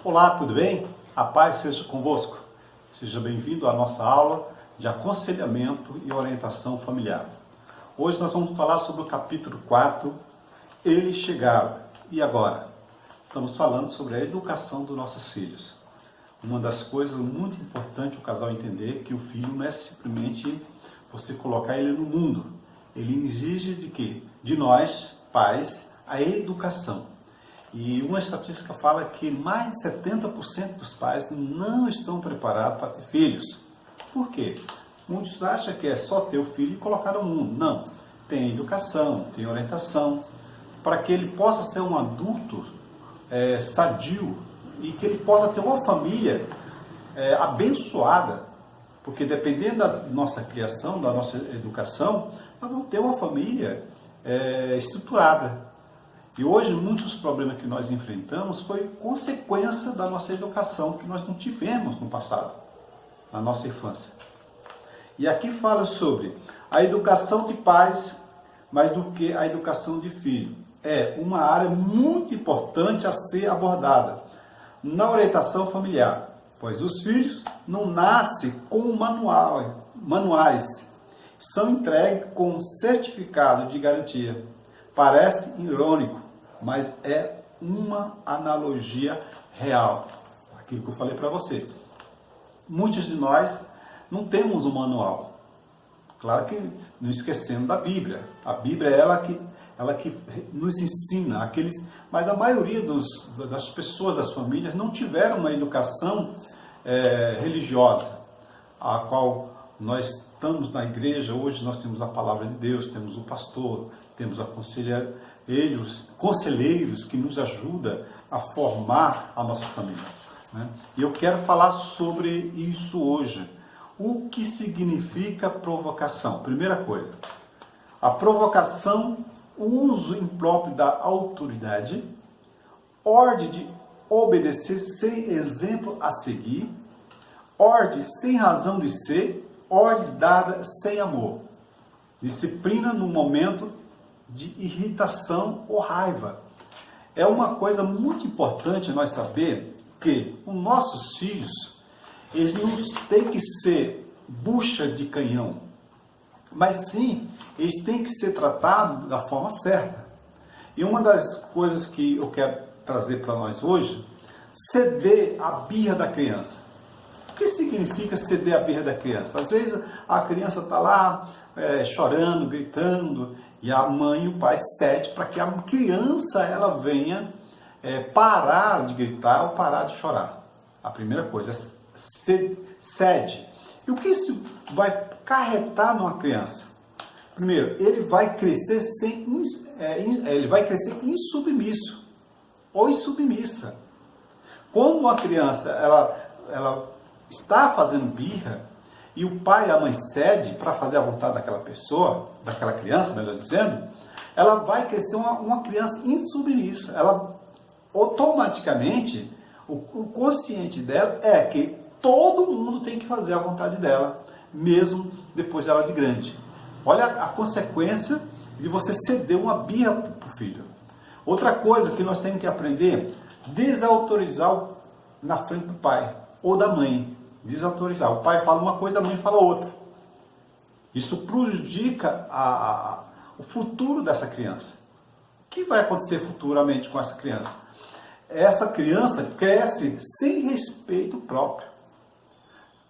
Olá, tudo bem? A paz seja convosco. Seja bem-vindo à nossa aula de aconselhamento e orientação familiar. Hoje nós vamos falar sobre o capítulo 4, Eles Chegaram. E agora? Estamos falando sobre a educação dos nossos filhos. Uma das coisas muito importantes o casal entender que o filho não é simplesmente você colocar ele no mundo. Ele exige de quê? De nós, pais, a educação. E uma estatística fala que mais de 70% dos pais não estão preparados para ter filhos. Por quê? Muitos acham que é só ter o filho e colocar no mundo. Não. Tem educação, tem orientação, para que ele possa ser um adulto sadio e que ele possa ter uma família abençoada. Porque dependendo da nossa criação, da nossa educação, nós vamos ter uma família estruturada. E hoje, muitos problemas que nós enfrentamos foi consequência da nossa educação que nós não tivemos no passado, na nossa infância. E aqui fala sobre a educação de pais, mais do que a educação de filho. É uma área muito importante a ser abordada na orientação familiar, pois os filhos não nascem com manuais, são entregues com certificado de garantia. Parece irônico, mas é uma analogia real. Aquilo que eu falei para você. Muitos de nós não temos um manual. Claro que não esquecendo da Bíblia. A Bíblia é ela que nos ensina, mas a maioria das pessoas, das famílias, não tiveram uma educação religiosa, a qual nós estamos na igreja. Hoje nós temos a palavra de Deus, temos o pastor, temos a conselheiros que nos ajudam a formar a nossa família. Né? E eu quero falar sobre isso hoje. O que significa provocação? Primeira coisa, a provocação, o uso impróprio da autoridade, ordem de obedecer sem exemplo a seguir, ordem sem razão de ser, ordem dada sem amor, disciplina no momento de irritação ou raiva. É uma coisa muito importante nós saber que os nossos filhos, eles não têm que ser bucha de canhão, mas sim, eles têm que ser tratados da forma certa. E uma das coisas que eu quero trazer para nós hoje, ceder a birra da criança. O que significa ceder a birra da criança? Às vezes a criança está lá chorando, gritando, e a mãe e o pai cedem para que a criança ela venha parar de gritar ou parar de chorar. A primeira coisa é cede. E o que isso vai acarretar numa criança? Primeiro, ele vai crescer insubmisso ou insubmissa. Quando uma criança ela está fazendo birra, e o pai e a mãe cede para fazer a vontade daquela pessoa, daquela criança, melhor dizendo, ela vai crescer uma criança insubmissa. Ela, automaticamente, o consciente dela é que todo mundo tem que fazer a vontade dela, mesmo depois dela de grande. Olha a consequência de você ceder uma birra para o filho. Outra coisa que nós temos que aprender, desautorizar na frente do pai ou da mãe. Desautorizar. O pai fala uma coisa, a mãe fala outra. Isso prejudica o futuro dessa criança. O que vai acontecer futuramente com essa criança? Essa criança cresce sem respeito próprio.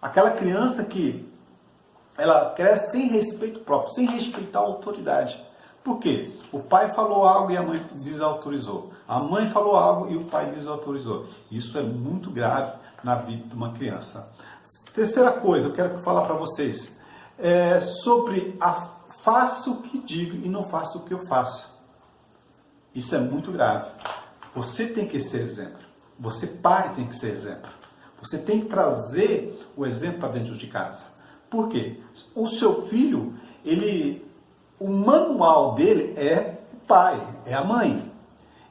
Aquela criança que ela cresce sem respeito próprio, sem respeitar a autoridade. Por quê? O pai falou algo e a mãe desautorizou. A mãe falou algo e o pai desautorizou. Isso é muito grave na vida de uma criança. Terceira coisa, eu quero falar para vocês sobre faço o que digo e não faço o que eu faço. Isso é muito grave. Você tem que ser exemplo. Você, pai, tem que ser exemplo. Você tem que trazer o exemplo para dentro de casa. Por quê? O seu filho, o manual dele é o pai, é a mãe.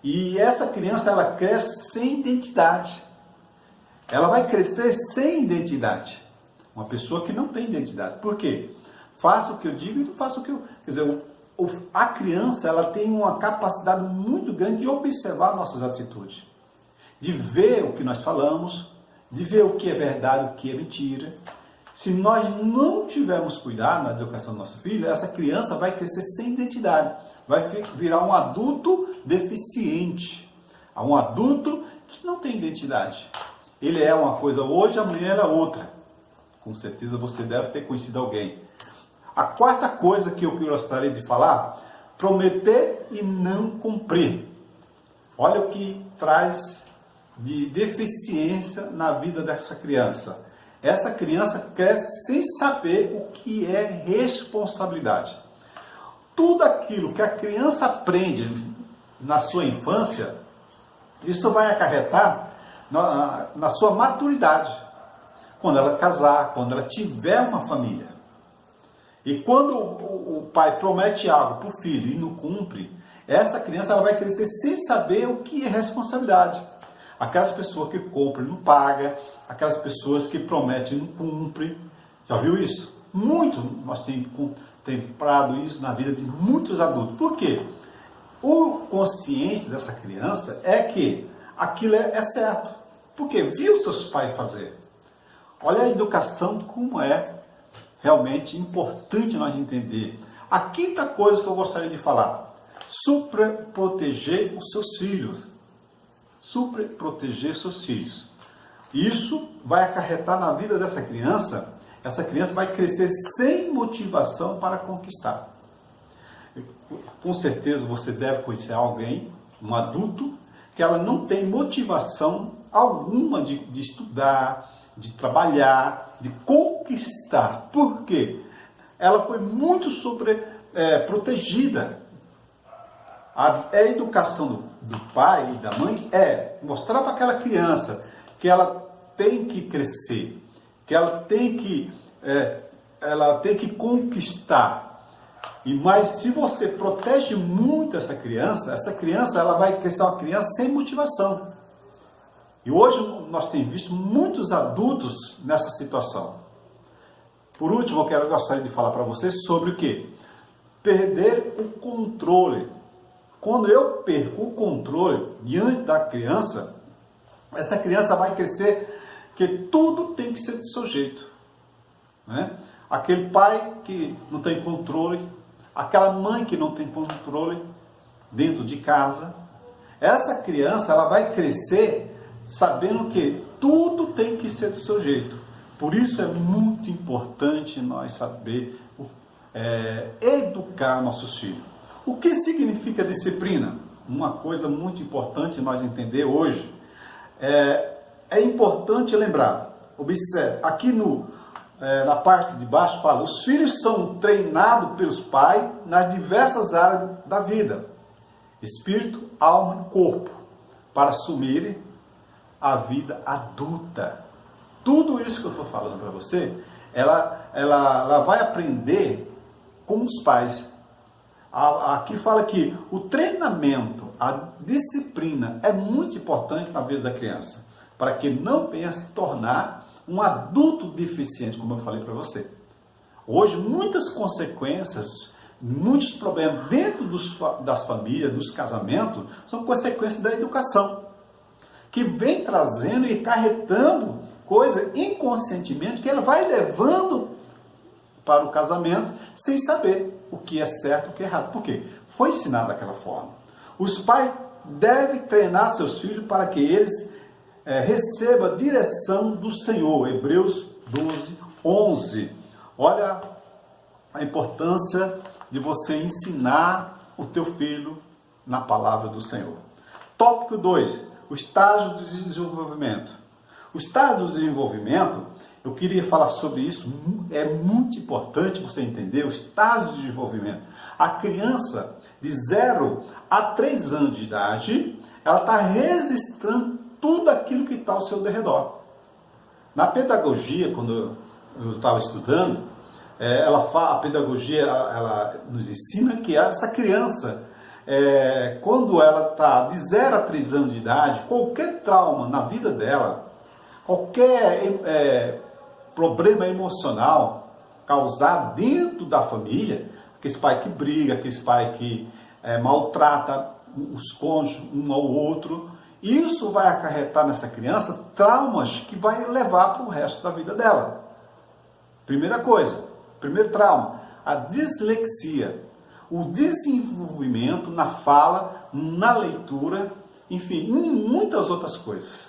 E essa criança, ela cresce sem identidade. Ela vai crescer sem identidade. Uma pessoa que não tem identidade. Por quê? Faço o que eu digo e não faço o que eu... Quer dizer, a criança ela tem uma capacidade muito grande de observar nossas atitudes. de ver o que nós falamos, de ver o que é verdade, o que é mentira. Se nós não tivermos cuidado na educação do nosso filho, essa criança vai crescer sem identidade, vai virar um adulto deficiente, um adulto que não tem identidade. Ele é uma coisa hoje, amanhã ele é outra. Com certeza você deve ter conhecido alguém. A quarta coisa que eu gostaria de falar, prometer e não cumprir. Olha o que traz de deficiência na vida dessa criança. Essa criança cresce sem saber o que é responsabilidade. Tudo aquilo que a criança aprende na sua infância, isso vai acarretar na sua maturidade. Quando ela casar, quando ela tiver uma família. E quando o pai promete algo para o filho e não cumpre, essa criança ela vai crescer sem saber o que é responsabilidade. Aquelas pessoas que compram e não pagam, aquelas pessoas que prometem e não cumprem. Já viu isso? Muito nós temos contemplado isso na vida de muitos adultos. Por quê? O consciente dessa criança é que aquilo é certo. Porque viu seus pais fazer. Olha a educação como é realmente importante nós entender. A quinta coisa que eu gostaria de falar. Superproteger os seus filhos. Superproteger seus filhos. Isso vai acarretar na vida dessa criança. Essa criança vai crescer sem motivação para conquistar. Com certeza você deve conhecer alguém, um adulto, que ela não tem motivação alguma de estudar, de trabalhar, de conquistar. Por quê? Ela foi muito protegida. A educação do pai e da mãe é mostrar para aquela criança que ela tem que crescer, que ela tem que conquistar. Mas se você protege muito essa criança ela vai crescer uma criança sem motivação. E hoje nós temos visto muitos adultos nessa situação. Por último, eu gostaria de falar para vocês sobre o quê? Perder o controle. Quando eu perco o controle diante da criança, essa criança vai crescer que tudo tem que ser do seu jeito. Né? Aquele pai que não tem controle, aquela mãe que não tem controle dentro de casa, essa criança ela vai crescer sabendo que tudo tem que ser do seu jeito. Por isso é muito importante nós saber educar nossos filhos. O que significa disciplina? Uma coisa muito importante nós entender hoje. É importante lembrar, observe, aqui na parte de baixo fala, os filhos são treinados pelos pais nas diversas áreas da vida, espírito, alma e corpo, para assumirem a vida adulta. Tudo isso que eu estou falando para você, ela vai aprender com os pais. Aqui fala que o treinamento, a disciplina é muito importante na vida da criança, para que não venha se tornar um adulto deficiente, como eu falei para você. Hoje, muitas consequências, muitos problemas dentro das famílias, dos casamentos, são consequências da educação, que vem trazendo e acarretando coisa inconscientemente, que ela vai levando para o casamento, sem saber o que é certo e o que é errado. Por quê? Foi ensinado daquela forma. Os pais devem treinar seus filhos para que eles recebam a direção do Senhor. Hebreus 12, 11. Olha a importância de você ensinar o teu filho na palavra do Senhor. Tópico 2. O estágio do desenvolvimento. O estágio do desenvolvimento, eu queria falar sobre isso, é muito importante você entender o estágio de desenvolvimento. A criança de 0 a 3 anos de idade, ela está registrando tudo aquilo que está ao seu redor. Na pedagogia, quando eu estava estudando, a pedagogia ela nos ensina que essa criança, quando ela está de 0 a 3 anos de idade, qualquer trauma na vida dela, qualquer problema emocional causado dentro da família, aquele pai que briga, aquele pai que maltrata os cônjuges um ao outro, Isso vai acarretar nessa criança traumas que vai levar para o resto da vida dela. Primeira coisa, primeiro trauma, a dislexia, o desenvolvimento na fala, na leitura, enfim, em muitas outras coisas.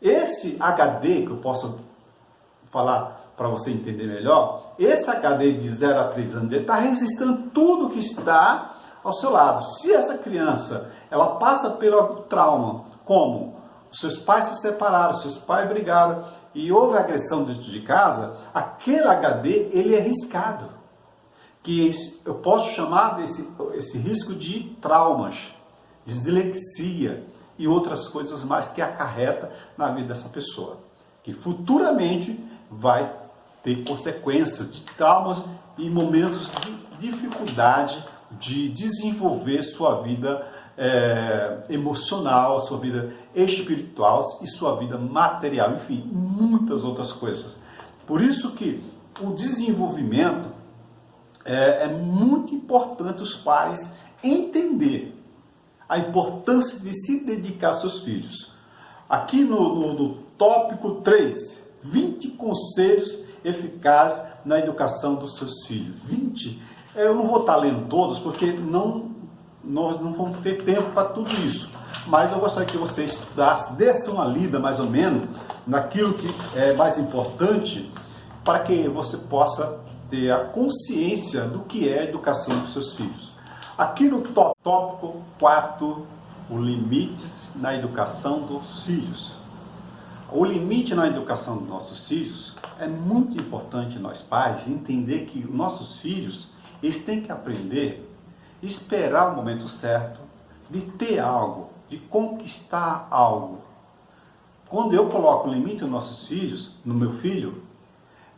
Esse HD, que eu posso falar para você entender melhor, esse HD de 0 a 3 anos está registrando tudo que está ao seu lado. Se essa criança ela passa pelo trauma, como seus pais se separaram, seus pais brigaram e houve agressão dentro de casa, aquele HD ele é riscado, que eu posso chamar esse risco de traumas, dislexia e outras coisas mais que acarreta na vida dessa pessoa, que futuramente vai ter consequências de traumas e momentos de dificuldade de desenvolver sua vida emocional, sua vida espiritual e sua vida material, enfim, muitas outras coisas. Por isso que o desenvolvimento é muito importante os pais entender a importância de se dedicar aos seus filhos. Aqui no tópico 3, 20 conselhos eficazes na educação dos seus filhos. 20, eu não vou estar lendo todos, porque nós não vamos ter tempo para tudo isso. Mas eu gostaria que você estudasse, desse uma lida mais ou menos, naquilo que é mais importante, para que você possa ter a consciência do que é a educação dos seus filhos. Aqui no tópico 4, os limites na educação dos filhos. O limite na educação dos nossos filhos é muito importante nós pais entender que nossos filhos, eles têm que aprender, esperar o momento certo, de ter algo, de conquistar algo. Quando eu coloco o limite nos nossos filhos, no meu filho,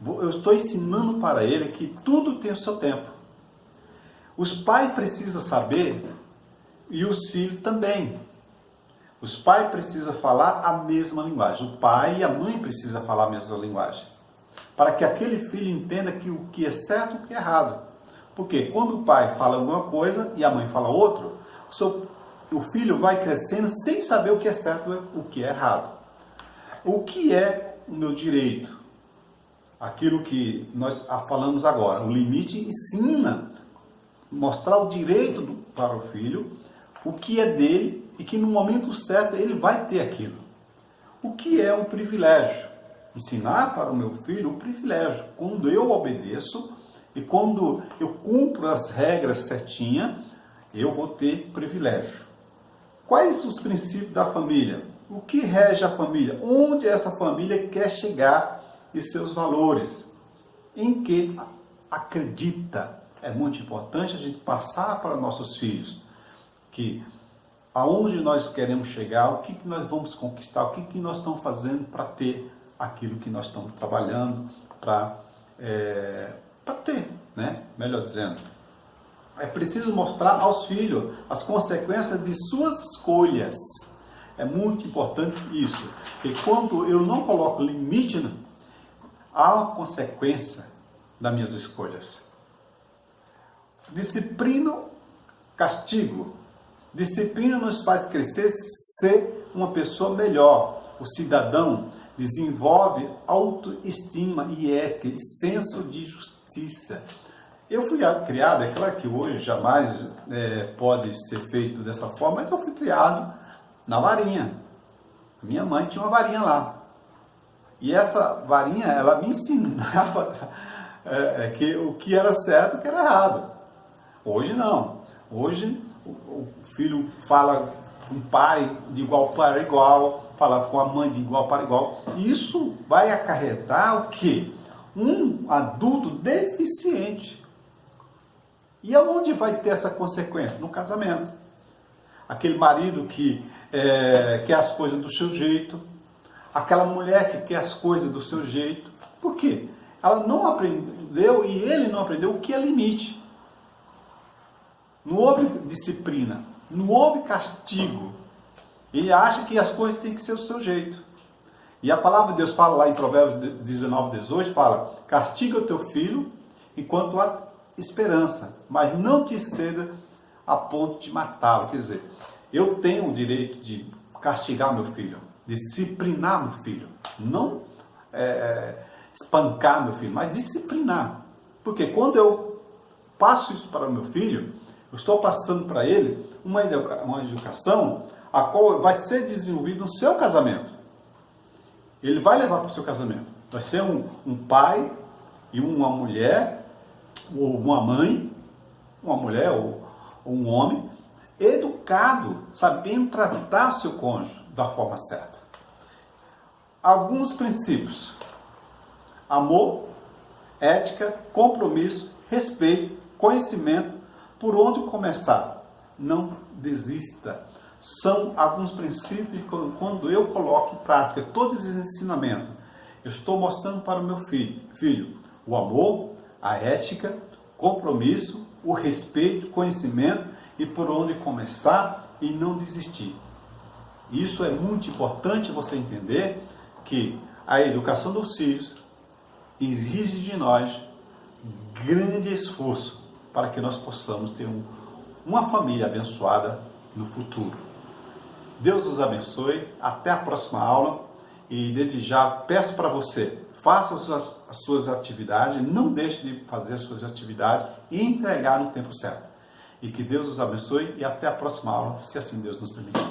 eu estou ensinando para ele que tudo tem o seu tempo. Os pais precisam saber, e os filhos também. Os pais precisam falar a mesma linguagem. O pai e a mãe precisam falar a mesma linguagem. Para que aquele filho entenda que o que é certo e o que é errado. Porque quando o pai fala alguma coisa e a mãe fala outro, o filho vai crescendo sem saber o que é certo e o que é errado. O que é o meu direito? Aquilo que nós falamos agora. O limite ensina, mostrar o direito para o filho, o que é dele e que no momento certo ele vai ter aquilo. O que é um privilégio? Ensinar para o meu filho o privilégio. Quando eu obedeço e quando eu cumpro as regras certinhas, eu vou ter privilégio. Quais os princípios da família? O que rege a família? Onde essa família quer chegar e seus valores? Em que acredita? É muito importante a gente passar para nossos filhos que aonde nós queremos chegar, o que nós vamos conquistar, o que nós estamos fazendo para ter aquilo que nós estamos trabalhando para ter, né? Melhor dizendo. É preciso mostrar aos filhos as consequências de suas escolhas. É muito importante isso. Porque quando eu não coloco limite, há uma consequência das minhas escolhas. Disciplina, castigo. Disciplina nos faz crescer, ser uma pessoa melhor. O cidadão desenvolve autoestima e ética e senso de justiça. Eu fui criado, é claro que hoje jamais pode ser feito dessa forma, mas eu fui criado na varinha. Minha mãe tinha uma varinha lá. E essa varinha, ela me ensinava o que era certo e o que era errado. Hoje não. Hoje o filho fala com o pai de igual para igual, fala com a mãe de igual para igual. Isso vai acarretar o quê? Um adulto deficiente. E aonde vai ter essa consequência? No casamento. Aquele marido que quer as coisas do seu jeito, aquela mulher que quer as coisas do seu jeito. Por quê? Ela não aprendeu e ele não aprendeu o que é limite. Não houve disciplina, não houve castigo. Ele acha que as coisas têm que ser do seu jeito. E a palavra de Deus fala lá em Provérbios 19, 18, fala: castiga o teu filho enquanto há esperança, mas não te ceda a ponto de matá-lo. Quer dizer, eu tenho o direito de castigar meu filho, disciplinar meu filho. Não espancar meu filho, mas disciplinar. Porque quando eu passo isso para o meu filho, eu estou passando para ele uma educação a qual vai ser desenvolvida no seu casamento. Ele vai levar para o seu casamento. Vai ser um pai e uma mulher, ou uma mãe, uma mulher ou um homem, educado, sabendo tratar seu cônjuge da forma certa. Alguns princípios: amor, ética, compromisso, respeito, conhecimento. Por onde começar? Não desista. São alguns princípios que quando eu coloco em prática todos esses ensinamentos, eu estou mostrando para o meu filho o amor, a ética, compromisso, o respeito, conhecimento e por onde começar e não desistir. Isso é muito importante você entender que a educação dos filhos exige de nós grande esforço para que nós possamos ter uma família abençoada no futuro. Deus os abençoe, até a próxima aula e desde já peço para você, faça as suas atividades, não deixe de fazer as suas atividades e entregar no tempo certo. E que Deus os abençoe e até a próxima aula, se assim Deus nos permitir.